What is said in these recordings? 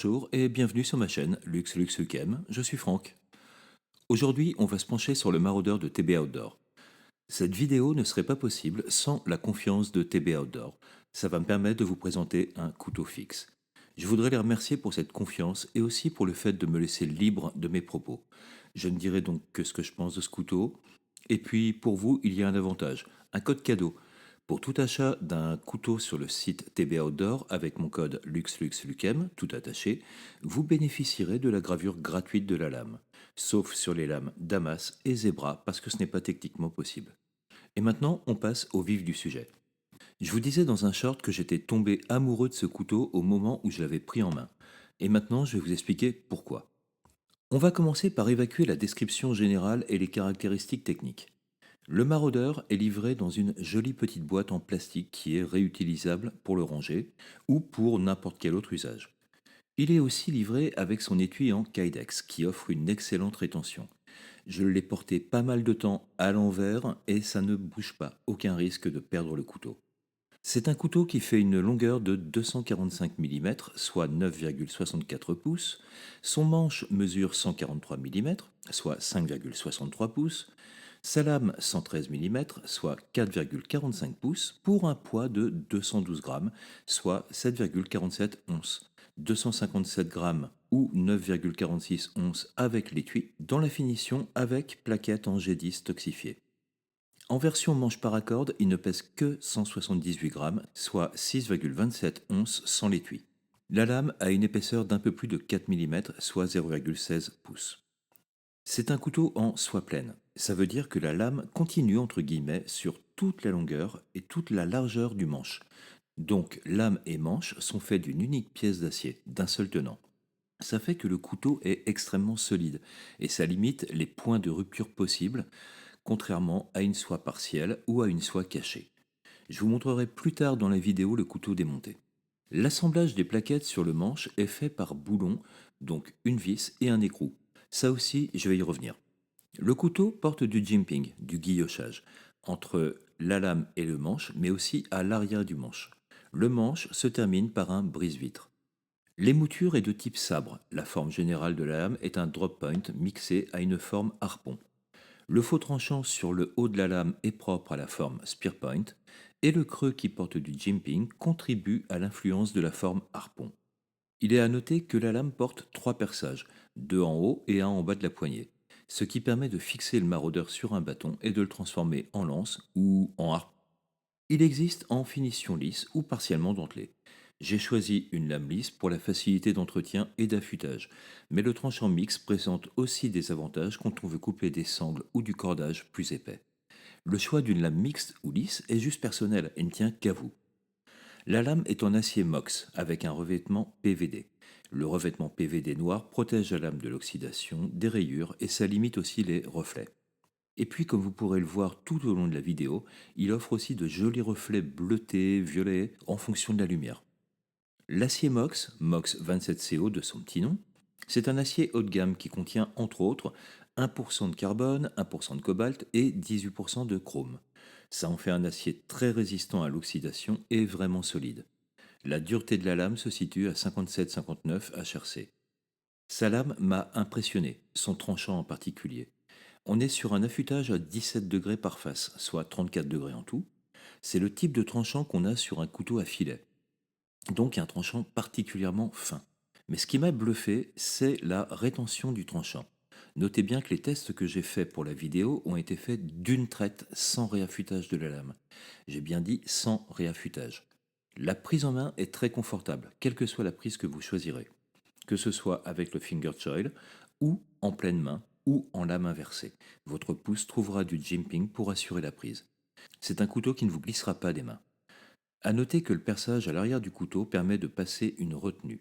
Bonjour et bienvenue sur ma chaîne Lux Lucem, je suis Franck. Aujourd'hui, on va se pencher sur le maraudeur de TB Outdoor. Cette vidéo ne serait pas possible sans la confiance de TB Outdoor. Ça va me permettre de vous présenter un couteau fixe. Je voudrais les remercier pour cette confiance et aussi pour le fait de me laisser libre de mes propos. Je ne dirai donc que ce que je pense de ce couteau. Et puis pour vous, il y a un avantage, un code cadeau. Pour tout achat d'un couteau sur le site TB Outdoor avec mon code LuxLuxLucem, tout attaché, vous bénéficierez de la gravure gratuite de la lame, sauf sur les lames Damas et Zebra parce que ce n'est pas techniquement possible. Et maintenant, on passe au vif du sujet. Je vous disais dans un short que j'étais tombé amoureux de ce couteau au moment où je l'avais pris en main. Et maintenant, je vais vous expliquer pourquoi. On va commencer par évacuer la description générale et les caractéristiques techniques. Le maraudeur est livré dans une jolie petite boîte en plastique qui est réutilisable pour le ranger ou pour n'importe quel autre usage. Il est aussi livré avec son étui en Kydex qui offre une excellente rétention. Je l'ai porté pas mal de temps à l'envers et ça ne bouge pas, aucun risque de perdre le couteau. C'est un couteau qui fait une longueur de 245 mm, soit 9,64 pouces. Son manche mesure 143 mm, soit 5,63 pouces. Sa lame 113 mm, soit 4,45 pouces, pour un poids de 212 grammes, soit 7,47 onces. 257 grammes ou 9,46 onces avec l'étui, dans la finition avec plaquette en G10 toxifiée. En version manche paracorde, il ne pèse que 178 grammes, soit 6,27 onces sans l'étui. La lame a une épaisseur d'un peu plus de 4 mm, soit 0,16 pouces. C'est un couteau en soie pleine. Ça veut dire que la lame continue entre guillemets sur toute la longueur et toute la largeur du manche. Donc lame et manche sont faits d'une unique pièce d'acier, d'un seul tenant. Ça fait que le couteau est extrêmement solide et ça limite les points de rupture possibles, contrairement à une soie partielle ou à une soie cachée. Je vous montrerai plus tard dans la vidéo le couteau démonté. L'assemblage des plaquettes sur le manche est fait par boulon, donc une vis et un écrou. Ça aussi, je vais y revenir. Le couteau porte du jimping, du guillochage, entre la lame et le manche, mais aussi à l'arrière du manche. Le manche se termine par un brise-vitre. L'émouture est de type sabre. La forme générale de la lame est un drop point mixé à une forme harpon. Le faux tranchant sur le haut de la lame est propre à la forme spear point, et le creux qui porte du jimping contribue à l'influence de la forme harpon. Il est à noter que la lame porte trois perçages, deux en haut et un en bas de la poignée, ce qui permet de fixer le maraudeur sur un bâton et de le transformer en lance ou en harpe. Il existe en finition lisse ou partiellement dentelée. J'ai choisi une lame lisse pour la facilité d'entretien et d'affûtage, mais le tranchant mixte présente aussi des avantages quand on veut couper des sangles ou du cordage plus épais. Le choix d'une lame mixte ou lisse est juste personnel et ne tient qu'à vous. La lame est en acier MOX avec un revêtement PVD. Le revêtement PVD noir protège la lame de l'oxydation, des rayures et ça limite aussi les reflets. Et puis, comme vous pourrez le voir tout au long de la vidéo, il offre aussi de jolis reflets bleutés, violets, en fonction de la lumière. L'acier MOX, MOX 27CO de son petit nom, c'est un acier haut de gamme qui contient entre autres 1% de carbone, 1% de cobalt et 18% de chrome. Ça en fait un acier très résistant à l'oxydation et vraiment solide. La dureté de la lame se situe à 57-59 HRC. Sa lame m'a impressionné, son tranchant en particulier. On est sur un affûtage à 17 degrés par face, soit 34 degrés en tout. C'est le type de tranchant qu'on a sur un couteau à filet, donc un tranchant particulièrement fin. Mais ce qui m'a bluffé, c'est la rétention du tranchant. Notez bien que les tests que j'ai faits pour la vidéo ont été faits d'une traite sans réaffûtage de la lame. J'ai bien dit sans réaffûtage. La prise en main est très confortable, quelle que soit la prise que vous choisirez, que ce soit avec le finger choil ou en pleine main ou en lame inversée. Votre pouce trouvera du jimping pour assurer la prise. C'est un couteau qui ne vous glissera pas des mains. À noter que le perçage à l'arrière du couteau permet de passer une retenue.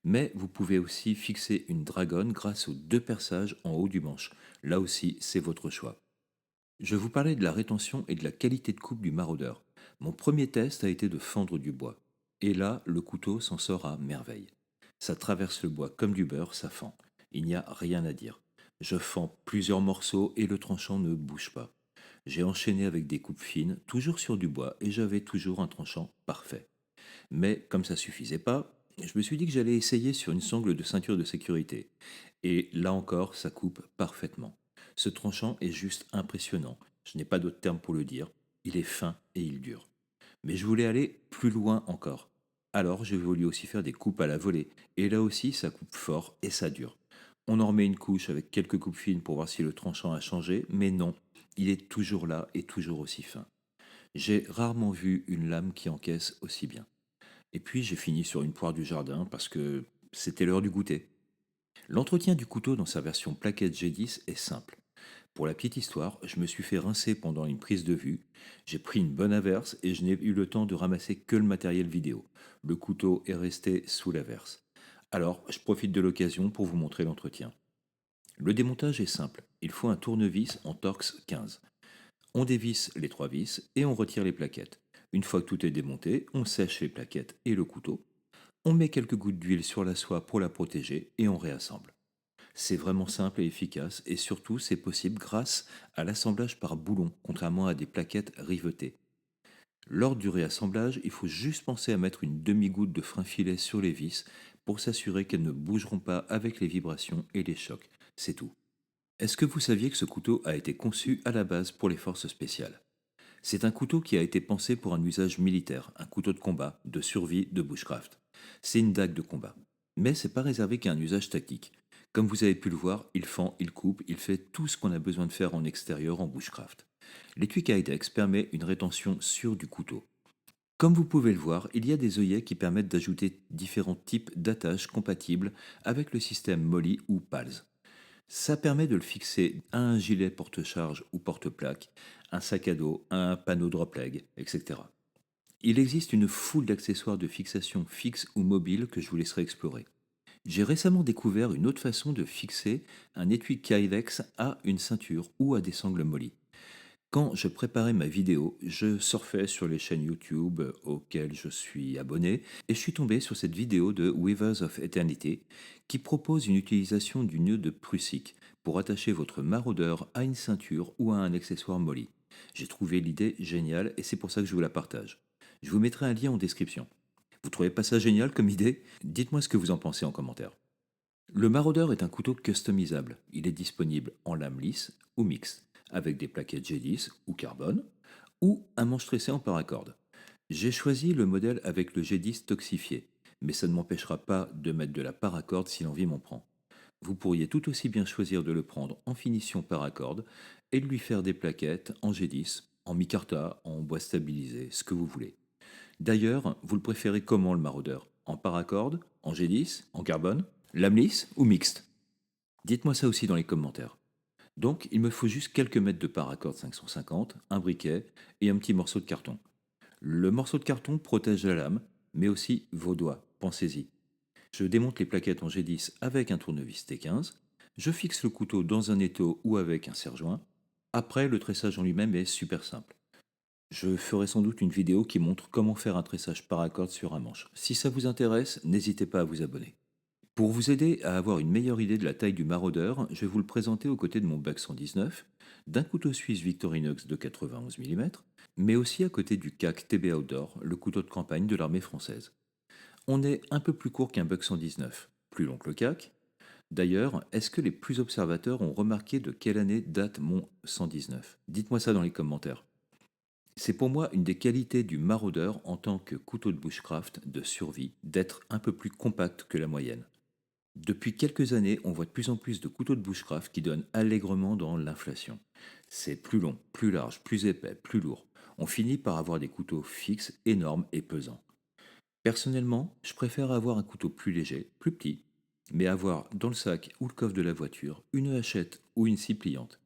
Mais vous pouvez aussi fixer une dragonne grâce aux deux perçages en haut du manche. Là aussi, c'est votre choix. Je vous parlais de la rétention et de la qualité de coupe du maraudeur. Mon premier test a été de fendre du bois. Et là, le couteau s'en sort à merveille. Ça traverse le bois comme du beurre, ça fend. Il n'y a rien à dire. Je fends plusieurs morceaux et le tranchant ne bouge pas. J'ai enchaîné avec des coupes fines, toujours sur du bois, et j'avais toujours un tranchant parfait. Mais comme ça suffisait pas, Je me suis dit que j'allais essayer sur une sangle de ceinture de sécurité. Et là encore, ça coupe parfaitement. Ce tranchant est juste impressionnant. Je n'ai pas d'autre terme pour le dire. Il est fin et il dure. Mais je voulais aller plus loin encore. Alors j'ai voulu aussi faire des coupes à la volée. Et là aussi, ça coupe fort et ça dure. On en remet une couche avec quelques coupes fines pour voir si le tranchant a changé, mais non, il est toujours là et toujours aussi fin. J'ai rarement vu une lame qui encaisse aussi bien. Et puis j'ai fini sur une poire du jardin parce que c'était l'heure du goûter. L'entretien du couteau dans sa version plaquette G10 est simple. Pour la petite histoire, je me suis fait rincer pendant une prise de vue, j'ai pris une bonne averse et je n'ai eu le temps de ramasser que le matériel vidéo. Le couteau est resté sous l'averse. Alors, je profite de l'occasion pour vous montrer l'entretien. Le démontage est simple. Il faut un tournevis en Torx 15. On dévisse les trois vis et on retire les plaquettes. Une fois que tout est démonté, on sèche les plaquettes et le couteau. On met quelques gouttes d'huile sur la soie pour la protéger et on réassemble. C'est vraiment simple et efficace et surtout c'est possible grâce à l'assemblage par boulon, contrairement à des plaquettes rivetées. Lors du réassemblage, il faut juste penser à mettre une demi-goutte de frein filet sur les vis pour s'assurer qu'elles ne bougeront pas avec les vibrations et les chocs. C'est tout. Est-ce que vous saviez que ce couteau a été conçu à la base pour les forces spéciales? C'est un couteau qui a été pensé pour un usage militaire, un couteau de combat, de survie, de bushcraft. C'est une dague de combat. Mais c'est pas réservé qu'à un usage tactique. Comme vous avez pu le voir, il fend, il coupe, il fait tout ce qu'on a besoin de faire en extérieur en bushcraft. L'étui Kydex permet une rétention sûre du couteau. Comme vous pouvez le voir, il y a des œillets qui permettent d'ajouter différents types d'attaches compatibles avec le système Molly ou PALS. Ça permet de le fixer à un gilet porte-charge ou porte-plaque, un sac à dos, un panneau drop leg, etc. Il existe une foule d'accessoires de fixation fixes ou mobiles que je vous laisserai explorer. J'ai récemment découvert une autre façon de fixer un étui Kydex à une ceinture ou à des sangles molly. Quand je préparais ma vidéo, je surfais sur les chaînes YouTube auxquelles je suis abonné et je suis tombé sur cette vidéo de Weavers of Eternity qui propose une utilisation du nœud de Prusik pour attacher votre maraudeur à une ceinture ou à un accessoire molly. J'ai trouvé l'idée géniale et c'est pour ça que je vous la partage. Je vous mettrai un lien en description. Vous trouvez pas ça génial comme idée? Dites-moi ce que vous en pensez en commentaire. Le maraudeur est un couteau customisable. Il est disponible en lame lisse ou mixte, avec des plaquettes G10 ou carbone, ou un manche tressé en paracorde. J'ai choisi le modèle avec le G10 toxifié, mais ça ne m'empêchera pas de mettre de la paracorde si l'envie m'en prend. Vous pourriez tout aussi bien choisir de le prendre en finition paracorde et de lui faire des plaquettes en G10, en micarta, en bois stabilisé, ce que vous voulez. D'ailleurs, vous le préférez comment le maraudeur? En paracorde? En G10? En carbone? Lame lisse ou mixte? Dites-moi ça aussi dans les commentaires. Donc, il me faut juste quelques mètres de paracorde 550, un briquet et un petit morceau de carton. Le morceau de carton protège la lame, mais aussi vos doigts, pensez-y. Je démonte les plaquettes en G10 avec un tournevis T15, je fixe le couteau dans un étau ou avec un serre-joint. Après, le tressage en lui-même est super simple. Je ferai sans doute une vidéo qui montre comment faire un tressage paracorde sur un manche. Si ça vous intéresse, n'hésitez pas à vous abonner. Pour vous aider à avoir une meilleure idée de la taille du maraudeur, je vais vous le présenter aux côtés de mon Bug 119, d'un couteau suisse Victorinox de 91 mm, mais aussi à côté du CAC TB Outdoor, le couteau de campagne de l'armée française. On est un peu plus court qu'un Bug 119, plus long que le CAC. D'ailleurs, est-ce que les plus observateurs ont remarqué de quelle année date mon 119? Dites-moi ça dans les commentaires. C'est pour moi une des qualités du maraudeur en tant que couteau de bushcraft de survie d'être un peu plus compact que la moyenne. Depuis quelques années, on voit de plus en plus de couteaux de bushcraft qui donnent allègrement dans l'inflation. C'est plus long, plus large, plus épais, plus lourd. On finit par avoir des couteaux fixes, énormes et pesants. Personnellement, je préfère avoir un couteau plus léger, plus petit, mais avoir dans le sac ou le coffre de la voiture une hachette ou une scie pliante.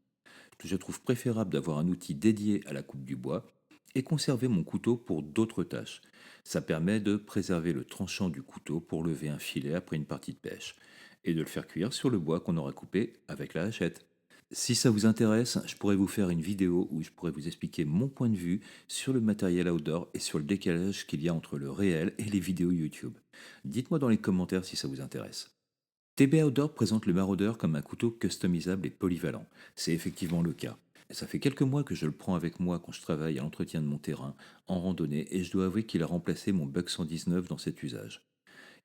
Je trouve préférable d'avoir un outil dédié à la coupe du bois et conserver mon couteau pour d'autres tâches. Ça permet de préserver le tranchant du couteau pour lever un filet après une partie de pêche et de le faire cuire sur le bois qu'on aura coupé avec la hachette. Si ça vous intéresse, je pourrais vous faire une vidéo où je pourrais vous expliquer mon point de vue sur le matériel outdoor et sur le décalage qu'il y a entre le réel et les vidéos YouTube. Dites-moi dans les commentaires si ça vous intéresse. TB Outdoor présente le maraudeur comme un couteau customisable et polyvalent. C'est effectivement le cas. Ça fait quelques mois que je le prends avec moi quand je travaille à l'entretien de mon terrain, en randonnée, et je dois avouer qu'il a remplacé mon Bug 119 dans cet usage.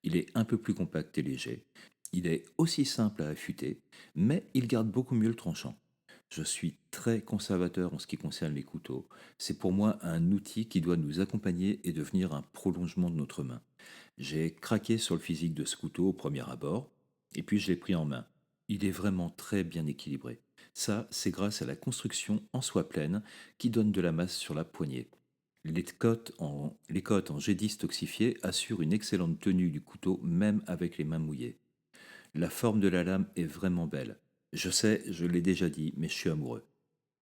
Il est un peu plus compact et léger. Il est aussi simple à affûter, mais il garde beaucoup mieux le tranchant. Je suis très conservateur en ce qui concerne les couteaux. C'est pour moi un outil qui doit nous accompagner et devenir un prolongement de notre main. J'ai craqué sur le physique de ce couteau au premier abord, et puis je l'ai pris en main. Il est vraiment très bien équilibré. Ça, c'est grâce à la construction en soie pleine qui donne de la masse sur la poignée. Les cottes en G10 toxifié assurent une excellente tenue du couteau même avec les mains mouillées. La forme de la lame est vraiment belle. Je sais, je l'ai déjà dit, mais je suis amoureux.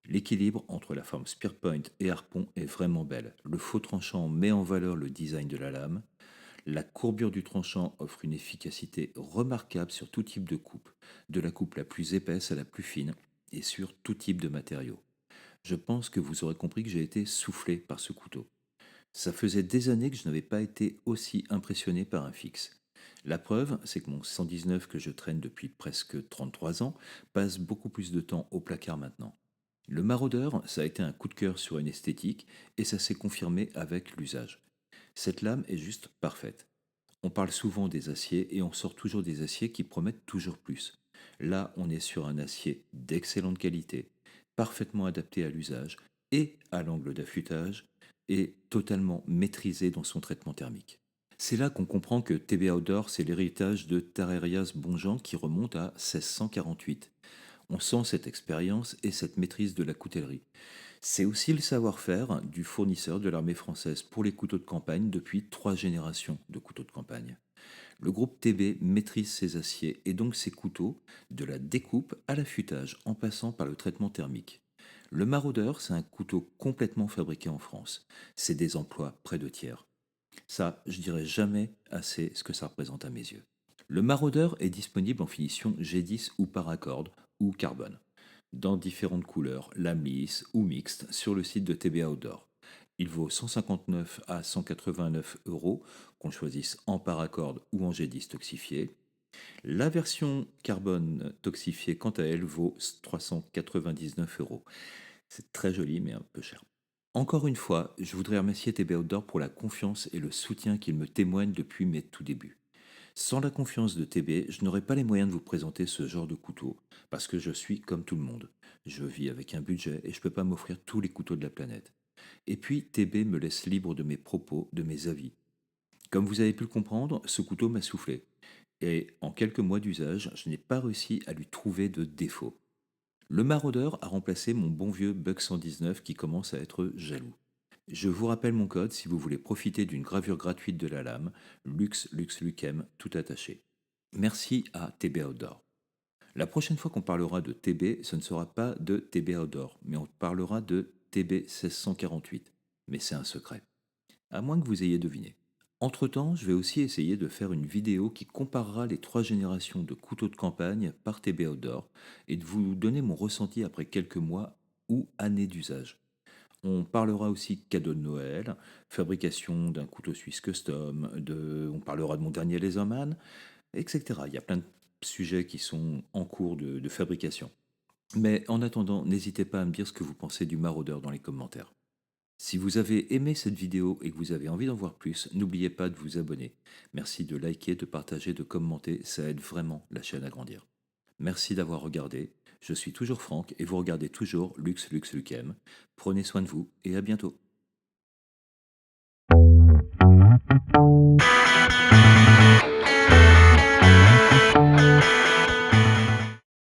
L'équilibre entre la forme spearpoint et harpon est vraiment belle. Le faux tranchant met en valeur le design de la lame. La courbure du tranchant offre une efficacité remarquable sur tout type de coupe, de la coupe la plus épaisse à la plus fine, et sur tout type de matériaux. Je pense que vous aurez compris que j'ai été soufflé par ce couteau. Ça faisait des années que je n'avais pas été aussi impressionné par un fixe. La preuve, c'est que mon 119 que je traîne depuis presque 33 ans passe beaucoup plus de temps au placard maintenant. Le maraudeur, ça a été un coup de cœur sur une esthétique et ça s'est confirmé avec l'usage. Cette lame est juste parfaite. On parle souvent des aciers et on sort toujours des aciers qui promettent toujours plus. Là, on est sur un acier d'excellente qualité, parfaitement adapté à l'usage et à l'angle d'affûtage et totalement maîtrisé dans son traitement thermique. C'est là qu'on comprend que TB Outdoor, c'est l'héritage de Tarerias Bonjean qui remonte à 1648. On sent cette expérience et cette maîtrise de la coutellerie. C'est aussi le savoir-faire du fournisseur de l'armée française pour les couteaux de campagne depuis 3 générations de couteaux de campagne. Le groupe TB maîtrise ses aciers et donc ses couteaux, de la découpe à l'affûtage en passant par le traitement thermique. Le maraudeur, c'est un couteau complètement fabriqué en France. C'est des emplois près de tiers. Ça, je dirais jamais assez ce que ça représente à mes yeux. Le maraudeur est disponible en finition G10 ou paracorde ou carbone, dans différentes couleurs, lame lisse ou mixte, sur le site de TBA Outdoor. Il vaut 159 à 189 euros, qu'on choisisse en paracorde ou en G10 toxifié. La version carbone toxifiée, quant à elle, vaut 399 euros. C'est très joli, mais un peu cher. Encore une fois, je voudrais remercier TB Outdoor pour la confiance et le soutien qu'il me témoigne depuis mes tout débuts. Sans la confiance de TB, je n'aurais pas les moyens de vous présenter ce genre de couteau, parce que je suis comme tout le monde. Je vis avec un budget et je ne peux pas m'offrir tous les couteaux de la planète. Et puis, TB me laisse libre de mes propos, de mes avis. Comme vous avez pu le comprendre, ce couteau m'a soufflé. Et en quelques mois d'usage, je n'ai pas réussi à lui trouver de défaut. Le maraudeur a remplacé mon bon vieux Buck 119 qui commence à être jaloux. Je vous rappelle mon code si vous voulez profiter d'une gravure gratuite de la lame, LuxLuxLucem, tout attaché. Merci à TB Outdoor. La prochaine fois qu'on parlera de TB, ce ne sera pas de TB Outdoor, mais on parlera de TB 1648. Mais c'est un secret. À moins que vous ayez deviné. Entre-temps, je vais aussi essayer de faire une vidéo qui comparera les 3 générations de couteaux de campagne par TB Outdoor et de vous donner mon ressenti après quelques mois ou années d'usage. On parlera aussi cadeau de Noël, fabrication d'un couteau suisse custom, on parlera de mon dernier Laserman, etc. Il y a plein de sujets qui sont en cours de fabrication. Mais en attendant, n'hésitez pas à me dire ce que vous pensez du maraudeur dans les commentaires. Si vous avez aimé cette vidéo et que vous avez envie d'en voir plus, n'oubliez pas de vous abonner. Merci de liker, de partager, de commenter, ça aide vraiment la chaîne à grandir. Merci d'avoir regardé. Je suis toujours Franck et vous regardez toujours LuxLuxLucem. Prenez soin de vous et à bientôt.